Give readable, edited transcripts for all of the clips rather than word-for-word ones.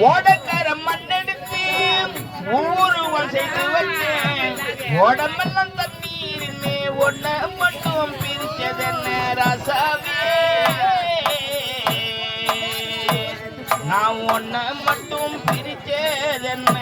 ஓடக்கார மண்ணெடுத்து ஊருவம் செய்து வச்சேன். உடம்பெல்லாம் தண்ணீருமே ஒன்ன மட்டும் பிரிச்சதென்ன ராசாவே, நான் ஒன்ன மட்டும் பிரிச்சதென்ன.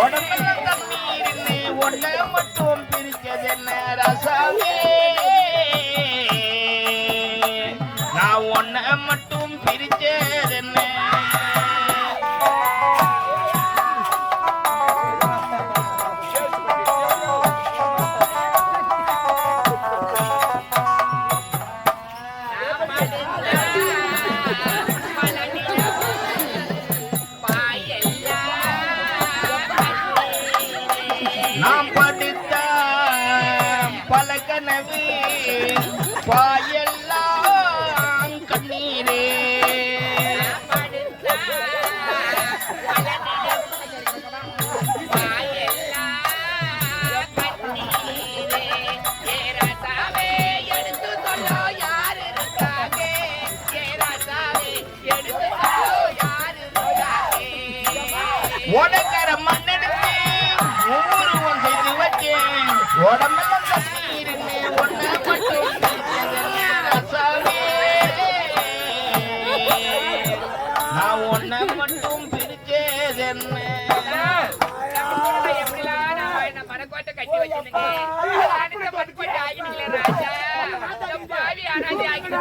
உடம்பெல்லாம் தண்ணீருமே ஒன்ன மட்டும் பிரிச்சதென்ன ராசாவே, நான் ஒன்ன மட்டும் பிரிச்சதென்ன. நாம் படித்த பல கனவு பாயெல்லாம் கண்ணீரே, ஓடக்கார மண்ணெடுத்து ஊருவம் செய்து வச்சேன். உடம்பெல்லாம் தண்ணீருமே ஒன்ன மட்டும் ராசாவே, நான் ஒன்ன மட்டும் பிரிச்சதென்ன. மரக்கோட்டை கட்டி வச்சிருக்கேன் பட்டுக்கோட்டை ஆகினீங்களே ராஜா, பாவி ஆனாஜி ஆகிட்டு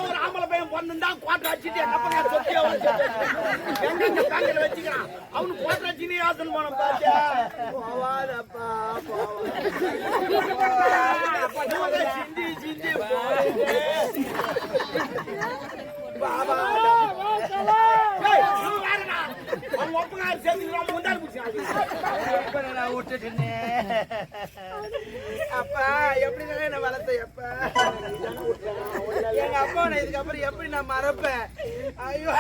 ஒரு ஆம்பளை பையன் பொண்ணுந்தா கோட்டை அடிச்சுட்டு என்ன சொத்தியா வச்சுக்கிறான். அவனு கோட்டை அடிச்சு யோசனை போன பாத்தியா சிந்தி சிந்தி பாபா ஒப்பனாரு சேர்ந்து முந்தாடி பிடிச்சி விட்டுட்டு அப்பா எப்படி என்ன வளர்த்த அப்பா எங்க அப்பா இதுக்கப்புறம் எப்படி நான் மறப்பேன். ஐயோ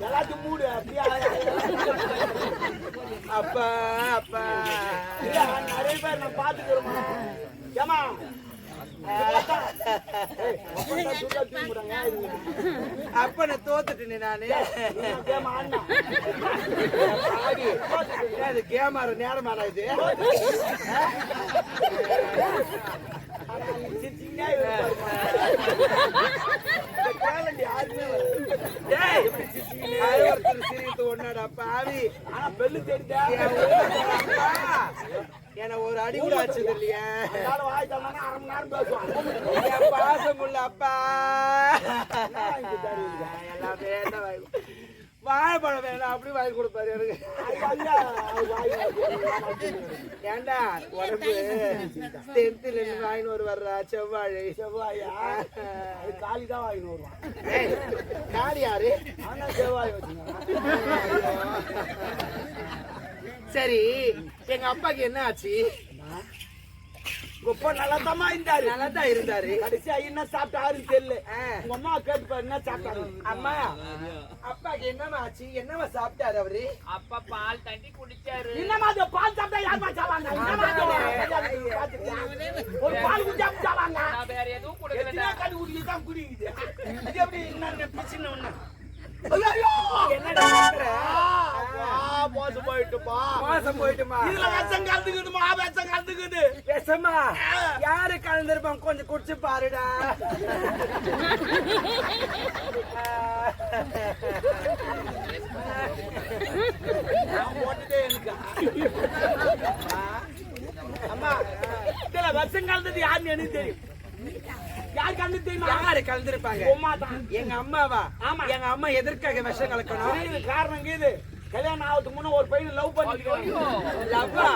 எல்லாத்தையும் மூடு அப்பா அப்பா நிறைய பேர் நான் பாத்துக்கிறோமா ஏமா அப்ப நான் தோத்துட்டேனே நானு கேமாற நேரமாடா இது ஒன்னாடா பாவி பெல்லு தெரிஞ்சா என்ன ஒரு அடி கூட ஆச்சது இல்லையா? வாய் தந்தானே 1/2 மணி நேரம் பேசுவான். என் பாசமுள்ள அப்பா எல்லாமே என்ன வாழைப்பழம் வேணும் அப்படி வாங்கி கொடுப்பாரு எனக்கு. ஏண்டா உடம்பு டென்த்ல இருந்து வாங்கின்னு வருவாரா செவ்வாழையா? காலி தான் வாங்கின்னு வருவான். காலி யாரு? ஆனா செவ்வாய் சரி, எங்க அப்பாக்கு என்ன ஆச்சு? ரொம்ப நல்லதாமா இருந்தாரு. நல்லா தான் இருந்தாரு. கடைசியா என்ன சாப்பிட்டாருன்னு தெரியல. உங்க அம்மா கேட்டு பாரு என்ன சாப்பிட்டாரு. அம்மா அப்பாக்கு என்னமா ஆச்சு? என்னமா சாப்பிட்டாரு அவரு? அப்பா பால் தண்ணி குடிச்சாரு. என்னமா அது பால் சாப்பிட்டா யாருமா சாவாங்க? என்னமா அது? ஒரு பால் குடிச்சா சாவாங்க. நான் வேற எதுவும் குடிக்கல. எத்தனை கண்டு குடிக்க தான் குடிக்குது. இது எப்படி என்ன பிரச்சனை ஒண்ணு? ஐயோ என்னடா பண்ற? மோசம் போயிட்டுப்பா. மோசம் போயிட்டுமா? இதுல விஷம் கலந்துக்குதுமா, விஷம் கலந்துக்குது. விஷமா? யாரு கலந்துருப்பான்? கொஞ்சம் குடிச்சு பாருடா. நான் போட்டுட்டே எனக்கு. அம்மா இதுல விஷம் கலந்தது யாருன்னு எனக்கு தெரியும். யார் கலந்து தெரியுமா? யாரு கலந்துருப்பாங்க? உமா தான். எங்க அம்மாவா? ஆமா. எங்க அம்மா எதற்காக விஷம் கலக்கணும்? இது காரணம் இது. கல்யாணம் ஆகிறதுக்கு முன்ன ஒரு பையன் லவ் பண்ணிருக்காங்க.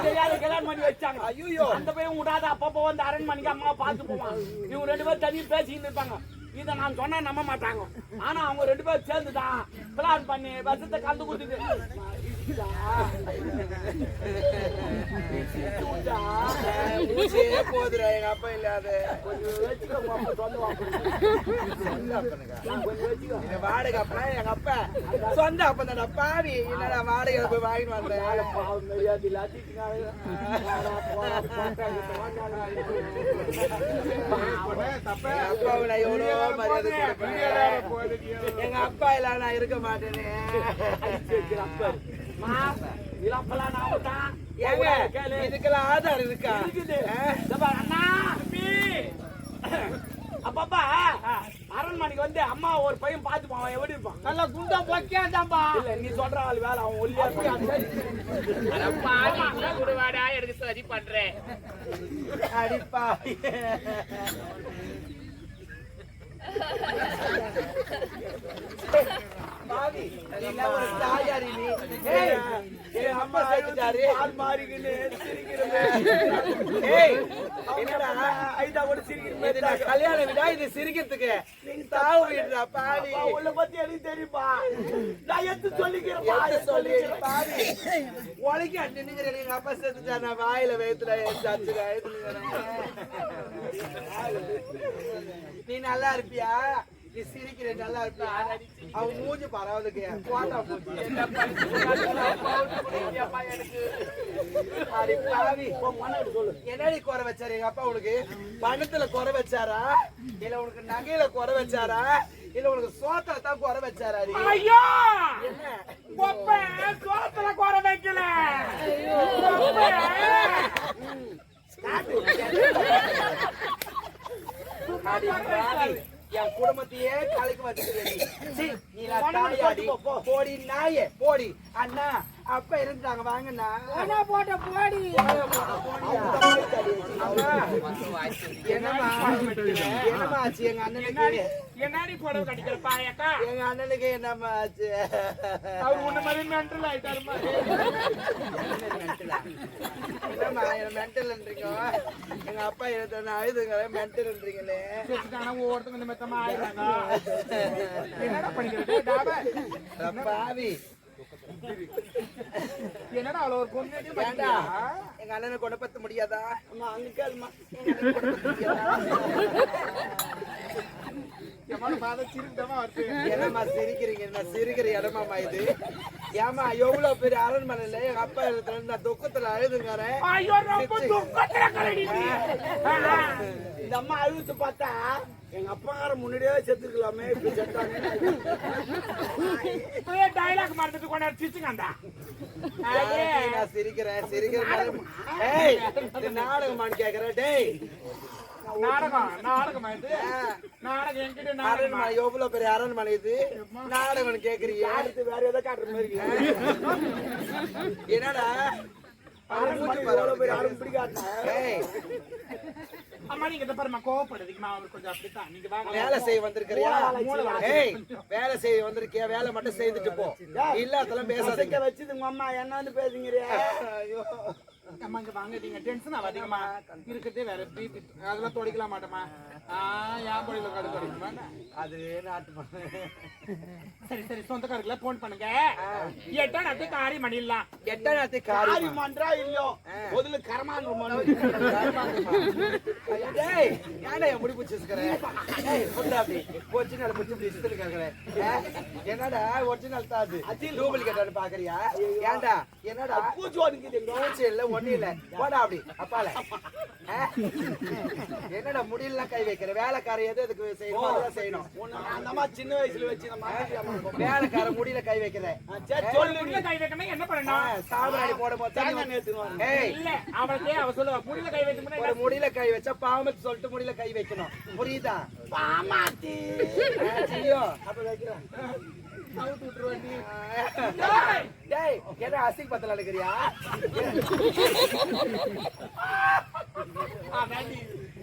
தெரியாத கல்யாணம் பண்ணி வச்சாங்க. ஐயோ, அந்த பையன் விடாத அப்பப்போ வந்து அரண்மனைக்கு அம்மா பார்த்து போவான். இவங்க 2 பேரும் தனியாக பேசிக்கிட்டு இருப்பாங்க. இதை நான் சொன்னா நம்ப மாட்டாங்க. ஆனா அவங்க 2 பேரும் சேர்ந்துதான் பிளான் பண்ணி விஷத்தை கலந்து கொடுத்துட்டு போதுடா எங்க அப்பா இல்லாத. கொஞ்சம் வச்சுக்கோ. அப்பா சொல்லுவாங்க வாடகை அப்பா எங்க அப்பா சொந்த அப்பா தானே பாவி. என்னடா வாடகை போய் வாங்கிட்டு வந்தேன். அப்பாவை நான் எவ்வளோ மரியாதை கொடுப்பேன். எங்க அப்பா இல்ல நான் இருக்க மாட்டேனே. ஏங்க இதுக்கெல்லாம் ஆதாரம் இருக்கா? அண்ணா அப்பப்பா அரண்மனைக்கு வந்து அம்மா ஒரு பையன் பார்த்து போவான். எப்படி இருப்பான்? நல்லா குண்டா போக்கியாதான்பா. இல்ல நீ சொல்ற ஆள் வேலை அவன் ஒல்லியா குடுவாடா எனக்கு சரி பண்றேன். அடிப்பா பாவி, நீ ஒரு தாயாரி நீ. என் அம்மா சேர்த்துட்டாரு. ஆள் மாறிக்கின்னு சிரிக்கிறமே. என்னடா ஐதா கூட சிரிக்கிறமே. இது நான் கல்யாண விடா, இது சிரிக்கிறதுக்கு. நீங்க தாவு விடுறா பாவி. உள்ள பத்தி எனக்கு தெரியுமா? நான் எடுத்து சொல்லிக்கிறேன். யாரு சொல்லி பாவி உலகி அண்ணுங்கிற எங்க அப்பா சேர்த்துட்டா. நான் வாயில வயிற்றுல நீ நல்லா இருப்பியா? நீ சிரிக்கிற நல்லா இருப்பியா? அவன் மூஞ்சி பரவாயில்லைக்கு போட்டா மூஞ்சி என்னடி குறை வச்சாரு எங்க அப்பா? உனக்கு பணத்துல குறை வச்சாரா? இல்ல உனக்கு நகையில குறை வச்சாரா? இல்ல உனக்கு சோத்துல தான் குறை வச்சாரா? ஐயோ என்ன சோத்துல குறை வைக்கல. என் குடும்பத்தையே கலைக்கு வச்சுக்கிறேன். போடி நாயே போடி. அண்ணா அப்ப இருந்தாங்க வாங்கண்ணா. போட்ட போடி. என்னமா ஆச்சு எங்க அண்ணனுக்கு? என்னடி புடவை கட்டிக்கிற பாயக்கா? எங்க அண்ணனுக்கு என்னமா ஆச்சு? அவர் உன்ன மாதிரி மென்டல் ஆயிட்டாருமா. என்னமா மென்டல்ன்றீங்க? எங்க அப்பா எழுத அழுதுங்க மென்டல்ன்றீங்களே. ஒவ்வொருத்தங்க இந்த மெத்தமா ஆயிடுறாங்க. என்னடா பண்ணிக்கிறது பாவி? என்னடா அவ்வளவு ஒரு பொண்ணு ஏண்டா எங்க அண்ணனை குணப்படுத்த முடியாதா? அங்க கேளுமா. என்னம்மா சிரிக்கிறீங்க? என்ன சிரிக்கிற இடமாமா இது? ஏமா எவ்வளவு பெரிய அரண்மனையில எங்க அப்பா இடத்துல நான் துக்கத்துல அழுதுங்கிறேன். இந்த அம்மா அழுத்து பார்த்தா எங்க அப்பாக்கார முன்னாடியே செத்துக்கலாமே. இப்படி செத்தானே டைலாக் மறந்துட்டு கொண்டாடு சிச்சுங்கண்டா. நான் சிரிக்கிறேன் சிரிக்கிறேன். ஏய் நாடகமான்னு கேக்குறேன். டேய் நாடகம் நாடகமா இது? நாடகம் என்கிட்ட அரண்மனை எவ்வளவு பெரிய அரண்மனை இது? நாடகம் கேக்குறீங்க? வேற ஏதோ காட்டுற மாதிரி. என்னடா மூஞ்சி பாரு. ஏய், அம்மா நீங்க இந்த பாருமா கோவப்படுறதுக்குமா அவர் கொஞ்சம் அப்படித்தான் நீங்க வாங்க வேலை செய்ய வந்திருக்கிறியா? ஏய், வேலை செய்ய வந்திருக்கியா? வேலை மட்டும் செய்துட்டு போ. இல்ல அதெல்லாம் பேசாதீங்க. வச்சுது உங்க அம்மா என்னன்னு பேசுங்கிறியா? ஐயோ, அம்மா இங்க வாங்க நீங்க டென்ஷன் ஆகாதீங்கம்மா இருக்கிறதே வேற பிபி அதெல்லாம் தொடைக்கலாம் மாட்டோமா ஏன் பொழில கடை தொடைக்குமா அது நாட்டு பண்ண. சரி சரி சொந்தக்காரங்கள போன் பண்ணுங்க எட்டா நாட்டு காரி மணிலாம் எட்டாம் காரி ஆரி மன்றா இல்லையோ முதல்ல கரமான் டேய், ஏன்டா என் முடி பிடிச்சி வச்சுக்கிறேன்? ஏய், புட்டா அப்படி ஒரிஜினல் பிடிச்சி பிடிச்சி கேட்கிறேன். என்னடா ஒரிஜினல் தான் அது டூப்ளிகேட் பாக்குறியா? ஏன்டா என்னடா பூச்சி ஒதுக்குது பூச்சி இல்ல ஒண்ணு இல்ல, போடா அப்படி அப்பால. என்னடா முடியெல்லாம் கை வைக்கிற? வேலைக்கார எது எதுக்கு செய்யணும் அதெல்லாம் செய்யணும். அந்த அம்மா சின்ன வயசுல வச்சு நம்ம வேலைக்கார முடியல கை வைக்கிற. முடியல கை வைக்கணும் என்ன பண்ணணும் சாம்பிராணி போடும் போது ஏய், இல்ல அவளுக்கே அவ சொல்லுவா முடியல கை வைக்கணும் ஒரு முடியல கை வச்சா பாவம் சொல்லிட்டு முடியல கை வைக்கணும். புரியுதா? பாமாத்தி ஐயோ, அப்ப வைக்கிறேன். டேய், என்ன அசிங்க பத்தல இருக்கிறியா?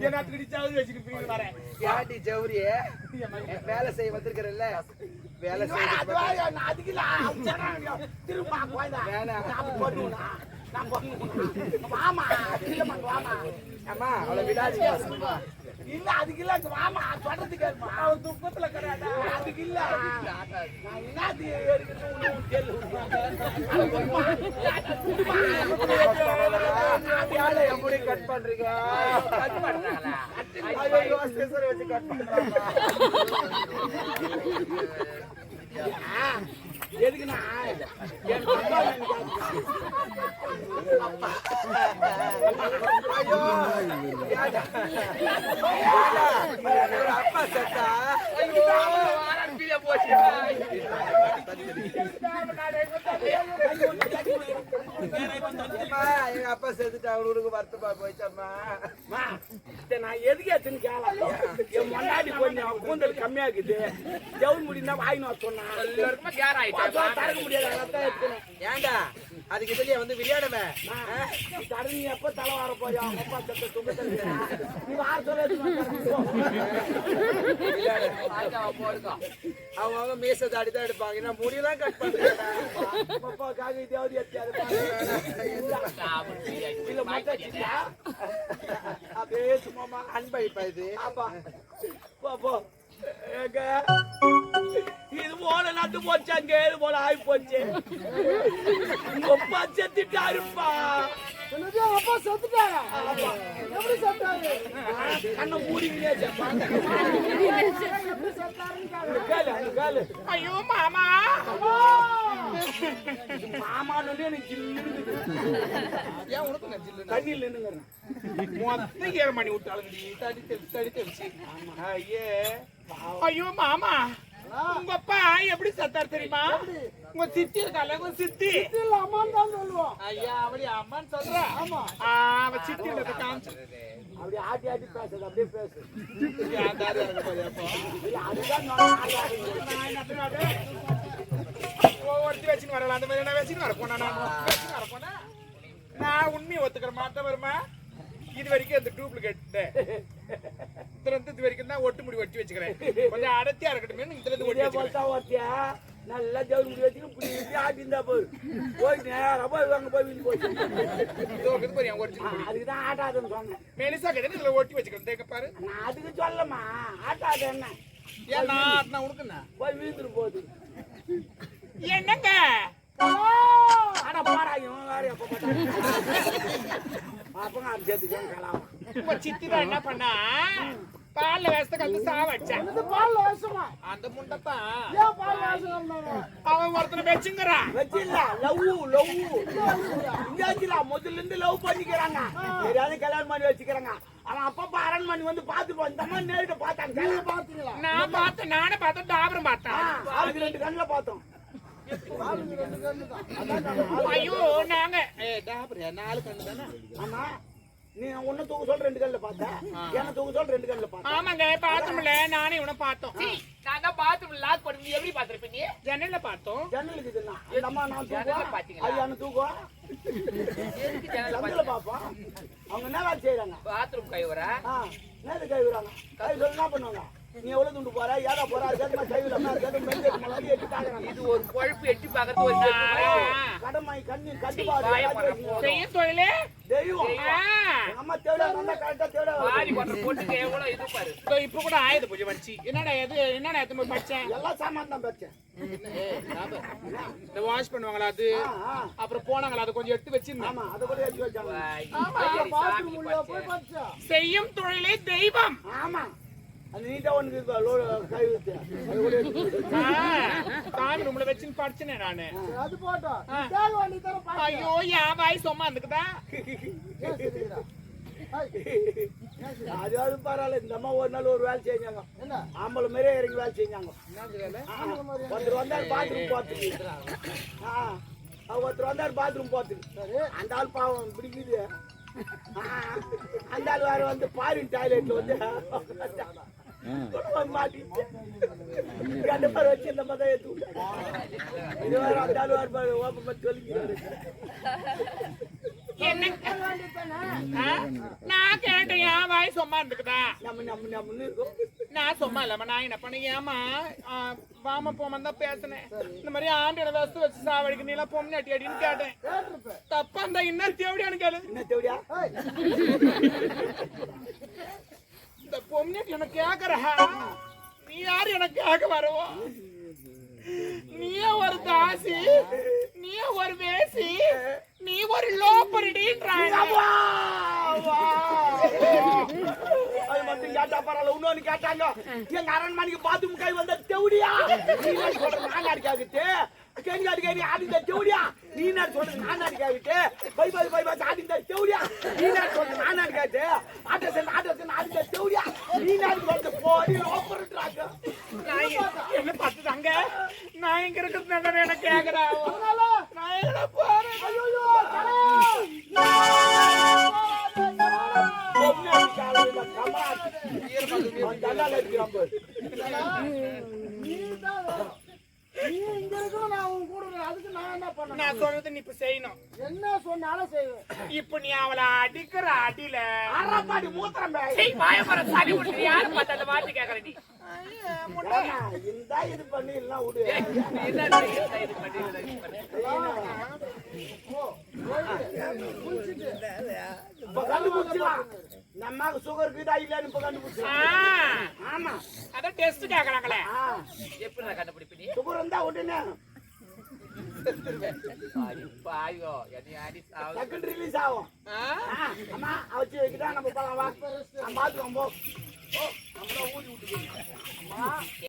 என்ன பிடிச்சாவது வச்சுக்கிட்டு வரேன் ஏன்டி ஜவுரியே வேலை செய்ய வந்திருக்கிறல்ல? வேலை செய்ய திரும்ப அம்மா அவளை விடாதீங்க. இல்ல அதுக்கு இல்ல வாமா சொல்றதுக்கு அவன் துக்கத்துல கிடையாதா? அதுக்கு இல்ல எப்படி கட் பண்றீங்க? கட் பண்றாங்களா? வச்சு கட் பண்றாங்க. எதுக்குண்ணா ஐயோ, அப்பா சத்தா. எங்க அப்பா செத்துட்டு அவனுக்கு வருத்தமா போயிச்சம்மா. நான் எதுக்கு எத்தனை கேளம் என் முன்னாடி கொஞ்சம் கூந்தல் கம்மியா இருக்குது. ஜவுன் முடிந்தா வாங்கினு வர சொன்னா எல்லாருக்குமே கேர் ஆயிட்டா தரக்க முடியாது. அதான் எடுத்துக்கணும். ஏண்டா அதுக்கு இதுலயே வந்து விளையாடுவே? தடனி எப்ப தலை வர போய் அவங்க அப்பா சத்த தும்ப தருங்க. நீ வார சொல்ல அவங்க மீச தாடி தான் எடுப்பாங்க. நான் முடியெல்லாம் கட் பண்றேன். அப்பாக்காக இதாவது இல்ல மாட்டா அப்படியே சும்மா அன்பளிப்பா இது. அப்பா போ ஏங்க இது போல நட்டு போச்சாங்க. இது போல ஆகி போச்சு. உங்க அப்பா செத்துட்டாருப்பா. அப்பா செத்துட்டாரா? எப்படி செத்தாரு? கண்ணை மூடிக்கிட்டே செத்தாங்க. ஐயோ மாமா மாமான்னு எனக்கு ஜில்லுன்னு ஏன் உனக்கு நான் ஜில்லு தண்ணியில் நின்னுங்கிறேன். மொத்த 7 மணி விட்டாளுங்கடி தடி தெளிச்சு ஐயே ஐயோ மாமா உங்க அப்பா எப்படி சத்தார் தெரியுமா? உங்க சித்தி இருக்கால உங்க சித்தி அம்மான்னு தான் சொல்லுவோம். ஐயா அவளி அம்மான்னு சொல்ற ஆமா அவ சித்தி இல்ல காமிச்சு அப்படி ஆட்டி ஆட்டி பேசுது. அப்படியே பேசு. ஒருத்தி வச்சுன்னு வரல அந்த மாதிரி நான் வச்சுன்னு வரப்போனா நான் உண்மையை ஒத்துக்கிற மாட்டேன் வருமா? இது வரைக்கும் இந்த டூப்ளிகேட் இது வரைக்கும் தான் ஒட்டு முடி ஒட்டி வச்சுக்கிறேன். கொஞ்சம் அடர்த்தியா இருக்கட்டும் இதுல இருந்து ஒட்டி வச்சுக்கிறேன். நல்லா ஜவுளி முடி வச்சுன்னு புடி ஆட்டி இருந்தா போய் போய் நேரம் போய் வாங்க போய் வீட்டு போய் அதுக்குதான் ஆட்டாதுன்னு சொன்னேன். மெலிசா கிட்ட இதுல ஒட்டி வச்சுக்கிறேன். தேக்க பாரு நான் அதுக்கு சொல்லமா ஆட்டாது என்ன ஏன் நான் உனக்குண்ணா போய் வீட்டுட்டு போகுது. என்னங்க ஆனா பாரா இவன் வேற எப்ப போட்டாங்க அப்பங்க அது சேர்த்துக்கான் கலாமா. உங்க சித்தி தான் என்ன பண்ணா பால்ல வேஸ்த கலந்து சாவச்சேன். பால் வேசமா அந்த முண்டத்தான் ஏன் பால் வேசம் அவன் ஒருத்தனை வச்சுங்கிறான். வச்சில்ல லவ் இங்காச்சில முதல்ல இருந்து லவ் பண்ணிக்கிறாங்க. யாராவது கல்யாணம் பண்ணி வச்சுக்கிறாங்க. அவன் அப்பப்ப அரண்மனை வந்து பாத்துட்டு இந்த மாதிரி நேரிட்ட பார்த்தாங்க. பாத்தீங்களா? நான் பார்த்தேன் நானே பார்த்தேன் டாபரம் பார்த்தேன். அதுக்கு 2 கண்ணுல பார்த்தோம். ஐயோ நாங்க டாபர் 4 கண்ணு தானே. ஆமா நீ உன்ன தூக்க சொல்ற 2 கல்ல பார்த்தா என்ன தூக்க சொல்ற 2 கல்ல பார்த்தா ஆமாங்க பார்த்தோம்ல நானே இவனை பார்த்தோம் நான் தான் பாத்ரூம் லாக் பண்ணி நீ எப்படி பாத்திருப்ப நீ ஜன்னல்ல பார்த்தோம் ஜன்னலுக்கு இதுனா அந்த அம்மா நான் ஜன்னல்ல தூக்குவா பாத்தீங்களா? அது என்ன தூக்குவா எதுக்கு ஜன்னல ஜன்னல பாப்பா அவங்க என்ன வேலை செய்யறாங்க பாத்ரூம் கைவரா நேத்து கை விடுறாங்க கை சொல்ல என்ன பண்ணுவாங்க நீ எவ்வளவு துண்டு போற ஏதா போற அதுக்கு கை விடாம அதுக்கு மெஞ்சு மலடி எட்டி பாக்குறாங்க இது ஒரு கொழுப்பு எட்டி பாக்குறது ஒரு கடமை கண்ணி வாயை போடுற கண்டிப்பா செய்யும் தொழிலே தெய்வம் எங்க அம்மா தேட நல்லா கரெக்டா தேட வாரி போடுற பொண்ணுக்கு எவ்வளவு இது பாரு இதோ இப்ப கூட ஆயுத பூஜை வந்துச்சு என்னடா எத்தனை போய் படிச்சேன் எல்லாம் சாமான் தான் பேச்சேன் இந்த வாஷ் பண்ணுவாங்களா அது அப்புறம் போனாங்களா அது கொஞ்சம் எடுத்து வச்சிருந்தேன் ஆமா அத கூட எடுத்து வச்சாங்க சாமி போய் படிச்சா செய்யும் தொழிலே தெய்வம் ஆமா அது நீட்டா ஒண்ணு கை விட்டு அது கூட எடுத்து வச்சு. சாமி ரூம்ல வச்சுன்னு படிச்சேனே நானு அது போட்டோம் தேவை வண்டி தர ஐயோ என் வாய் சும்மா இருந்துக்குதா அது பரவாயில்ல இந்த அம்மா ஒரு நாள் ஒரு வேலை செஞ்சாங்க ஆம்பளை மாதிரியே இறங்கி வேலை செஞ்சாங்க ஒருத்தர் வந்தாரு பாத்ரூம் போறதுக்கு ஒருத்தர் வந்தாரு பாத்ரூம் போறதுக்கு அந்த ஆள் பாவம் பிடிக்குது அந்த ஆள் வேற வந்து பாரின் டாய்லெட்ல வந்து மாட்டிட்டு ரெண்டு பேர் வச்சு இந்த மாதிரி ஏத்து இது வேற அந்த ஆள் வேற ஓப்பன் பண்ணி சொல்லிக்கிறாரு என்ன நான் கேட்டேன் என் வாய் சும்மா இருந்துக்குதா நம்ம இருக்கும் நான் சும்மா இல்லாம நான் என்ன பண்ணேன் ஏமா வாம போமா தான் பேசினேன் இந்த மாதிரி ஆண்டியோட வஸ்து வச்சு சாவடிக்கு நீலாம் பொம்மை அட்டி அடின்னு கேட்டேன் தப்பா இருந்தா இன்னும் தேவடியான்னு கேளு என்ன தேவடியா இந்த பொம்மை எனக்கு கேக்குற நீ யாரு எனக்கு கேட்க வரவோ நீயே ஒரு தாசி நீயே ஒரு வேசி நீ ஒரு லோப்பரிடின்றாங்க அது மட்டும் கேட்டா பரவாயில்ல இன்னொன்னு கேட்டாங்க எங்க அரண்மனைக்கு பாத்ரூம் கை வந்த தேவடியா நீ என்ன சொல்ற நான் அடிக்காகிட்டு கேள்வி அடிக்காடி ஆடிந்த தேவடியா நீ என்ன சொல்ற நான் அடிக்காகிட்டு பை ஆடிந்த தேவடியா நீ என்ன சொல்ற நான் அடிக்காது ஆட்டசன் ஆடிந்த தேவடியா நீ என்ன சொல்ற போடி லோப்பர்ன்றாங்க என்ன பார்த்துதாங்க நான் எங்க இருக்கிறது எனக்கு கேக்குறா நான் எங்க போறேன் ஐயோ நான் சொல்றது நீ இப்ப செய்யணும் என்ன சொன்னாலும் செய்வேன் இப்ப நீ அவளை அடிக்கிற அடியில அறப்பாடி மூத்திரம் வாயமர சாமி குடுத்து யாரு பார்த்து அந்த வார்த்தை கேக்குற நீ இந்த இது பண்ணி எல்லாம் விடு என்ன இது பண்ணி இப்ப கண்டுபிடிச்சலாம் நம்ம சுகர் இருக்குதா இல்லன்னு இப்ப கண்டுபிடிச்சலாம் ஆமா அதான் டெஸ்ட் கேக்குறாங்களே எப்படி நான் கண்டுபிடிப்ப நீ சுகர் இருந்தா உடனே பாயோ என்னை அடி சாவு செகண்ட் ரிலீஸ் ஆகும் அம்மா அவச்சு வைக்கிட்டா நம்ம போலாம் வா பாத்துக்கோம் போ நம்ம ஊதி விட்டுக்கோங்க